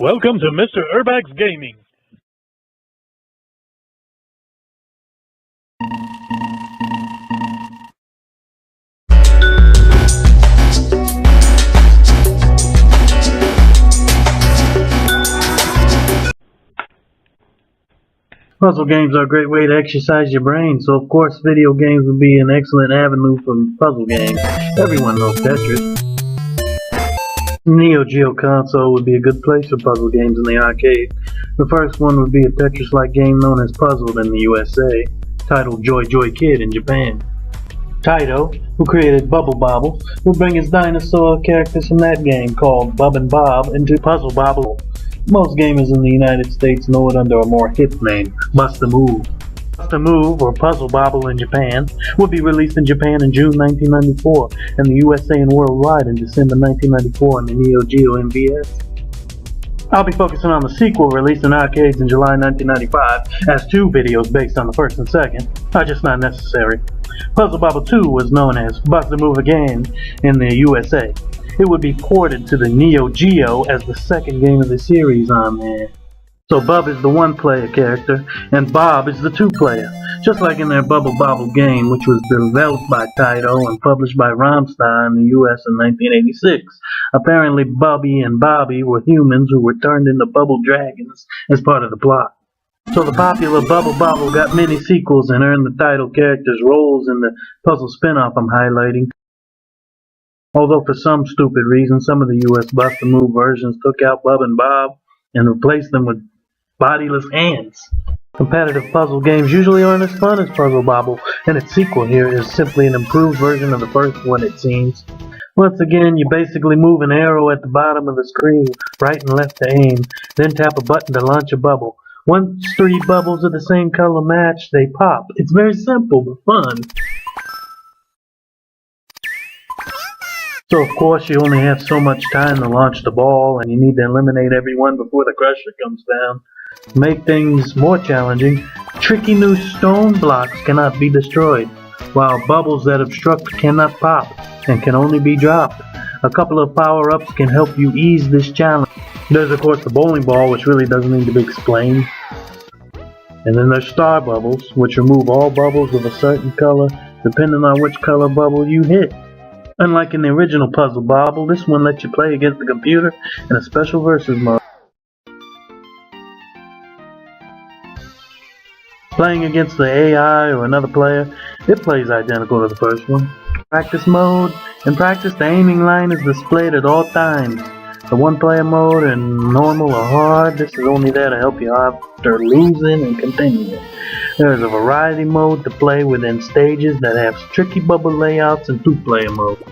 Welcome to Mr. Erbac's Gaming. Puzzle games are a great way to exercise your brain, so of course video games would be an excellent avenue for puzzle games. Everyone knows Tetris. Neo-Geo console would be a good place for puzzle games in the arcade. The first one would be a Tetris-like game known as Puzzled in the USA, titled Joy Joy Kid in Japan. Taito, who created Bobble, would bring his dinosaur characters from that game called Bub and Bob into Puzzle Bobble. Most gamers in the United States know it under a more hip name, Bust-A-Move. Bust-A-Move, or Puzzle Bobble in Japan, would be released in Japan in June 1994, and the USA and worldwide in December 1994 on the Neo-Geo MVS. I'll be focusing on the sequel released in arcades in July 1995, as 2 videos based on the first and second are just not necessary. Puzzle Bobble 2 was known as Bust-A-Move Again in the USA. It would be ported to the Neo Geo as the second game of the series on there. So Bub is the 1-player character, and Bob is the 2-player. Just like in their Bubble Bobble game, which was developed by Taito and published by Romstar in the US in 1986. Apparently Bubby and Bobby were humans who were turned into bubble dragons as part of the plot. So the popular Bubble Bobble got many sequels and earned the title characters roles in the puzzle spin-off I'm highlighting. Although for some stupid reason, some of the US Bust-A-Move versions took out Bub and Bob and replaced them with bodiless hands. Competitive puzzle games usually aren't as fun as Puzzle Bobble, and its sequel here is simply an improved version of the first one, it seems. Once again, you basically move an arrow at the bottom of the screen, right and left to aim, then tap a button to launch a bubble. Once 3 bubbles of the same color match, they pop. It's very simple but fun. So of course you only have so much time to launch the ball, and you need to eliminate everyone before the crusher comes down. To make things more challenging, tricky new stone blocks cannot be destroyed, while bubbles that obstruct cannot pop and can only be dropped. A couple of power-ups can help you ease this challenge. There's of course the bowling ball, which really doesn't need to be explained. And then there's star bubbles, which remove all bubbles of a certain color depending on which color bubble you hit. Unlike in the original Puzzle Bobble, this one lets you play against the computer in a special versus mode. Playing against the AI or another player, it plays identical to the first one. Practice mode. In practice, the aiming line is displayed at all times. The 1-player mode and normal or hard, this is only there to help you after losing and continuing. There is a variety mode to play within stages that have tricky bubble layouts and 2-player mode.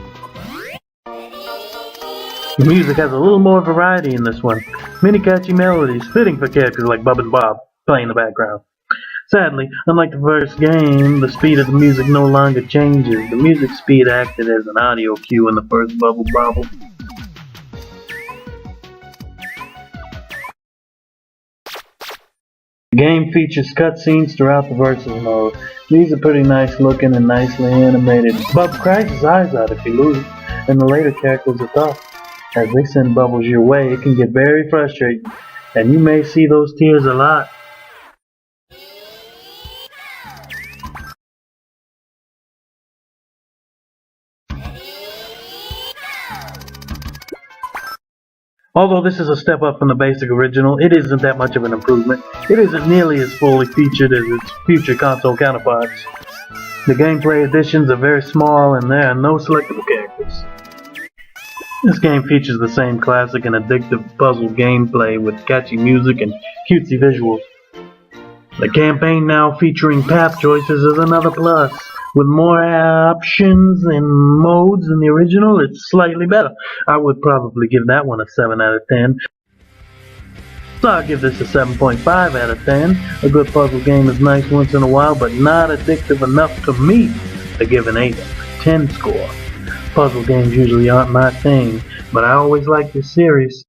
The music has a little more variety in this one. Many catchy melodies fitting for characters like Bub and Bob play in the background. Sadly, unlike the first game, the speed of the music no longer changes. The music speed acted as an audio cue in the first Bubble Bobble. The game features cutscenes throughout the versus mode. These are pretty nice looking and nicely animated. Bub cries his eyes out if you lose, and the later characters are tough. As they send bubbles your way, it can get very frustrating, and you may see those tears a lot. Although this is a step up from the basic original, it isn't that much of an improvement. It isn't nearly as fully featured as its future console counterparts. The gameplay additions are very small and there are no selectable characters. This game features the same classic and addictive puzzle gameplay with catchy music and cutesy visuals. The campaign now featuring path choices is another plus. With more options and modes than the original, it's slightly better. I would probably give that one a 7 out of 10. So I'll give this a 7.5 out of 10. A good puzzle game is nice once in a while, but not addictive enough to me to give an 8 out of 10 score. Puzzle games usually aren't my thing, but I always like this series.